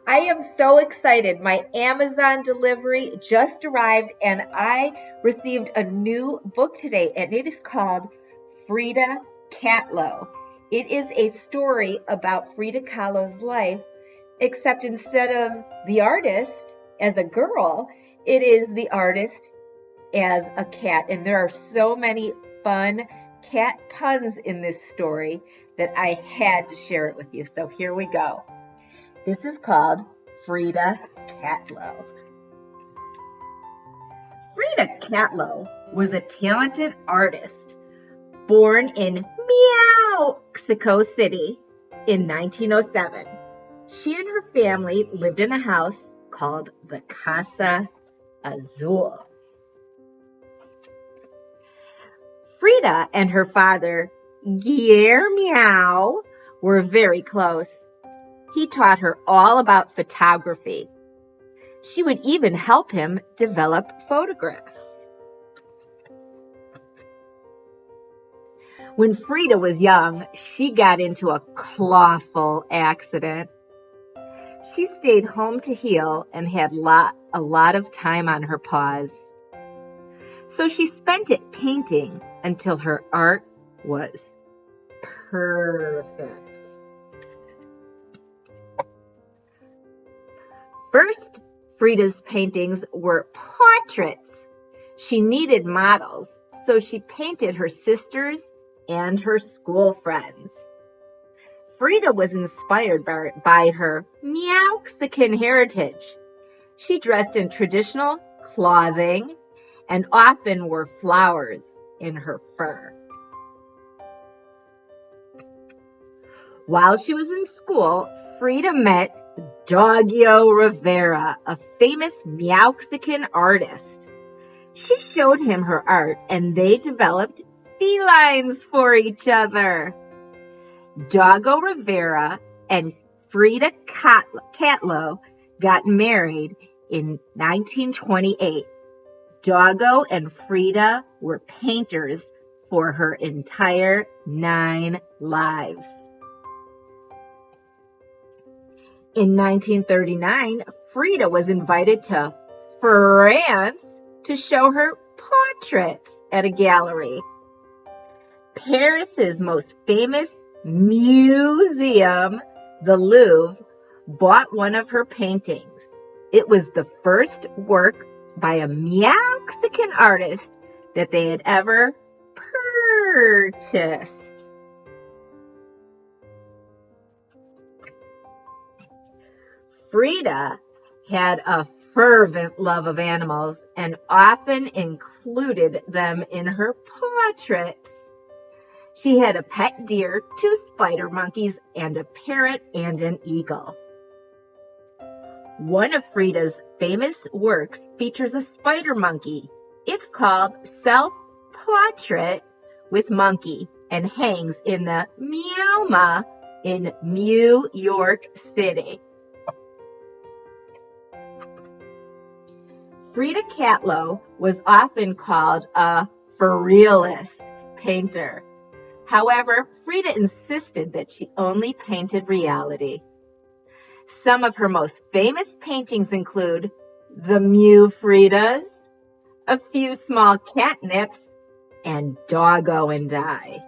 I am so excited. My Amazon delivery just arrived and I received a new book today, and it is called Frida Kahlo. It is a story about Frida Kahlo's life, except instead of the artist as a girl, it is the artist as a cat. And there are so many fun cat puns in this story that I had to share it with you. So here we go. This is called Frida Kahlo. Frida Kahlo was a talented artist born in Mexico City in 1907. She and her family lived in a house called the Casa Azul. Frida and her father, Guillermo, were very close. He taught her all about photography. She would even help him develop photographs. When Frida was young, she got into a clawful accident. She stayed home to heal and had a lot of time on her paws. So she spent it painting until her art was perfect. First, Frida's paintings were portraits. She needed models, so she painted her sisters and her school friends. Frida was inspired by her Mexican heritage. She dressed in traditional clothing and often wore flowers in her fur. While she was in school, Frida met Dario Rivera, a famous Mexican artist. She showed him her art and they developed felines for each other. Dago Rivera and Frida Kahlo got married in 1928. Dago and Frida were painters for her entire 9 lives. In 1939, Frida was invited to France to show her portraits at a gallery. Paris's most famous museum, the Louvre, bought one of her paintings. It was the first work by a Mexican artist that they had ever purchased. Frida had a fervent love of animals and often included them in her portraits. She had a pet deer, 2 spider monkeys, and a parrot and an eagle. One of Frida's famous works features a spider monkey. It's called Self-Portrait with Monkey and hangs in the MoMA in New York City. Frida Kahlo was often called a surrealist painter. However, Frida insisted that she only painted reality. Some of her most famous paintings include The Mew Fridas, A Few Small Catnips, and Doggo and I.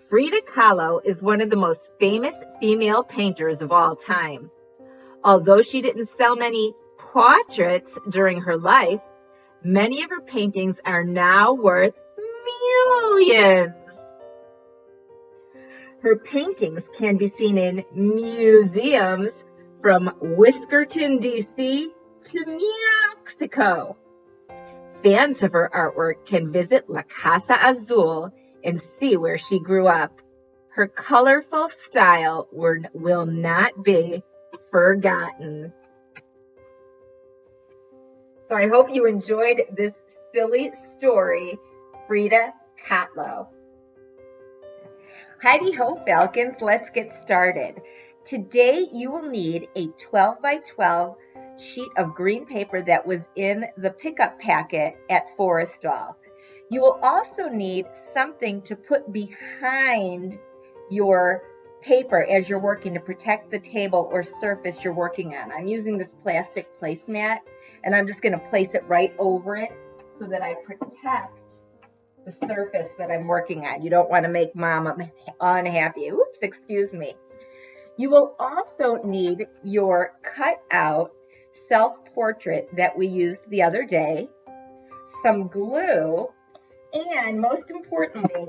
Frida Kahlo is one of the most famous female painters of all time. Although she didn't sell many portraits during her life, many of her paintings are now worth millions. Her paintings can be seen in museums from Whiskerton, D.C. to Mexico. Fans of her artwork can visit La Casa Azul and see where she grew up. Her colorful style will not be forgotten. So I hope you enjoyed this silly story, Frida Kahlo. Heidi Ho Falcons, let's get started. Today you will need a 12 by 12 sheet of green paper that was in the pickup packet at Forrestal. You will also need something to put behind your paper as you're working to protect the table or surface you're working on. I'm using this plastic placemat, and I'm just going to place it right over it so that I protect the surface that I'm working on. You don't want to make mom unhappy. Oops, excuse me. You will also need your cutout self-portrait that we used the other day, some glue, and most importantly,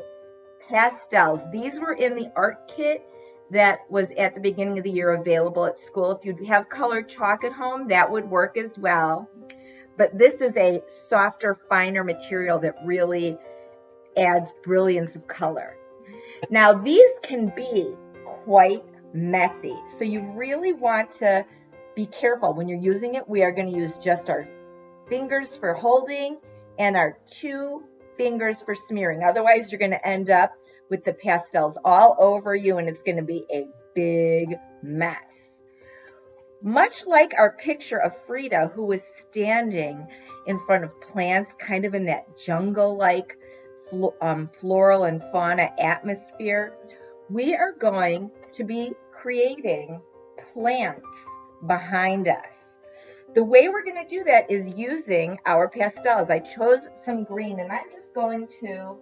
pastels. These were in the art kit that was at the beginning of the year available at school. If you have colored chalk at home, that would work as well. But this is a softer, finer material that really adds brilliance of color. Now, these can be quite messy, so you really want to be careful when you're using it. We are going to use just our fingers for holding and our 2 fingers for smearing. Otherwise, you're going to end up with the pastels all over you, and it's going to be a big mess. Much like our picture of Frida, who was standing in front of plants, kind of in that jungle-like floral and fauna atmosphere, we are going to be creating plants behind us. The way we're going to do that is using our pastels. I chose some green, and I'm just going to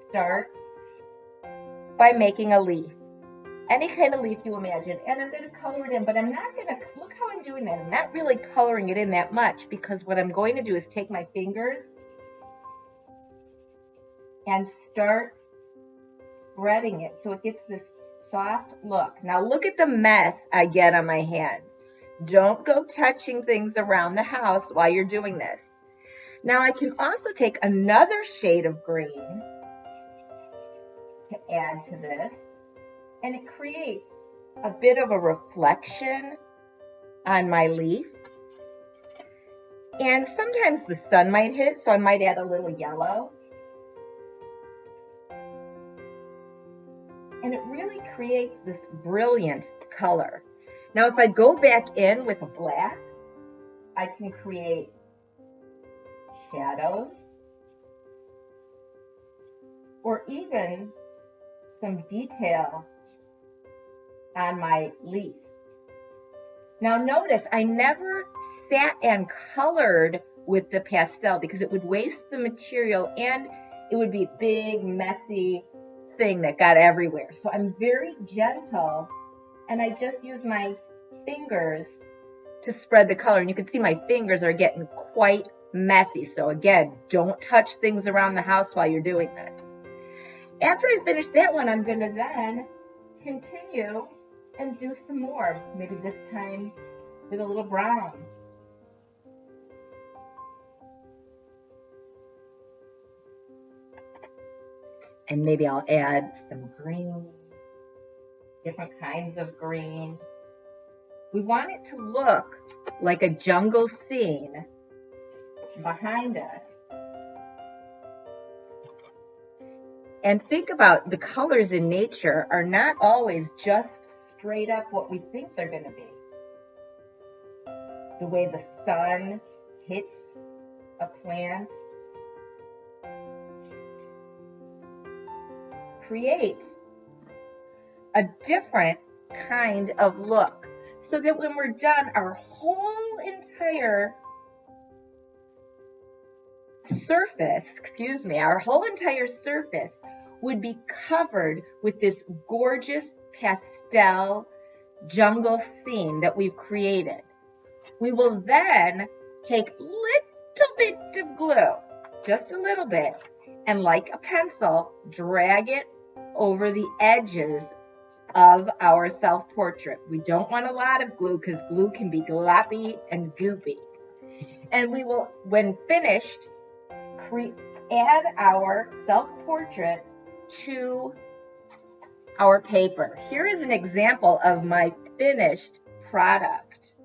start by making a leaf. Any kind of leaf you imagine, and I'm going to color it in, but I'm not going to, look how I'm doing that. I'm not really coloring it in that much, because what I'm going to do is take my fingers and start spreading it so it gets this soft look. Now look at the mess I get on my hands. Don't go touching things around the house while you're doing this. Now I can also take another shade of green to add to this, and it creates a bit of a reflection on my leaf. And sometimes the sun might hit, so I might add a little yellow. And it really creates this brilliant color. Now, if I go back in with a black, I can create shadows or even some detail on my leaf. Now notice I never sat and colored with the pastel because it would waste the material and it would be a big, messy thing that got everywhere. So I'm very gentle, and I just use my fingers to spread the color. And you can see my fingers are getting quite messy. So again, don't touch things around the house while you're doing this. After I finish that one, I'm going to then continue and do some more. Maybe this time with a little brown. And maybe I'll add some green, different kinds of green. We want it to look like a jungle scene behind us. And think about the colors in nature are not always just straight up what we think they're going to be. The way the sun hits a plant creates a different kind of look, so that when we're done, our whole entire surface would be covered with this gorgeous pastel jungle scene that we've created. We will then take a little bit of glue, just a little bit, and like a pencil, drag it over the edges of our self-portrait. We don't want a lot of glue because glue can be gloppy and goopy. And we will, when finished, add our self-portrait to our paper. Here is an example of my finished product.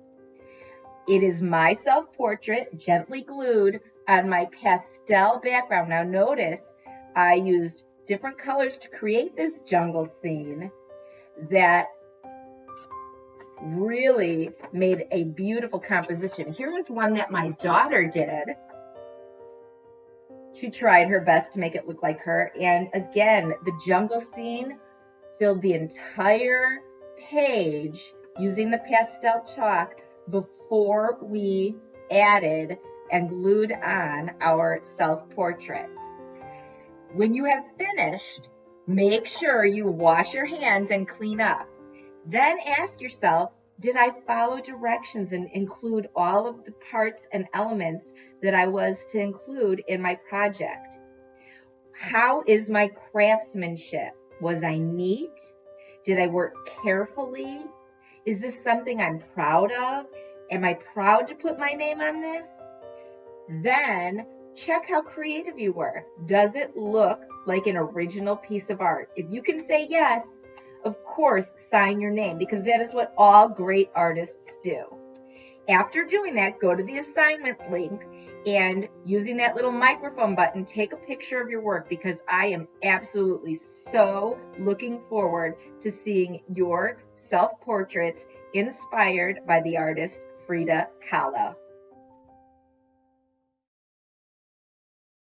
It is my self-portrait gently glued on my pastel background. Now notice I used different colors to create this jungle scene that really made a beautiful composition. Here is one that my daughter did. She tried her best to make it look like her. And again, the jungle scene filled the entire page using the pastel chalk before we added and glued on our self-portrait. When you have finished, make sure you wash your hands and clean up. Then ask yourself, did I follow directions and include all of the parts and elements that I was to include in my project? How is my craftsmanship? Was I neat? Did I work carefully? Is this something I'm proud of? Am I proud to put my name on this? Then check how creative you were. Does it look like an original piece of art? If you can say yes, of course, sign your name, because that is what all great artists do. After doing that, go to the assignment link and using that little microphone button, take a picture of your work, because I am absolutely so looking forward to seeing your self-portraits inspired by the artist Frida Kahlo.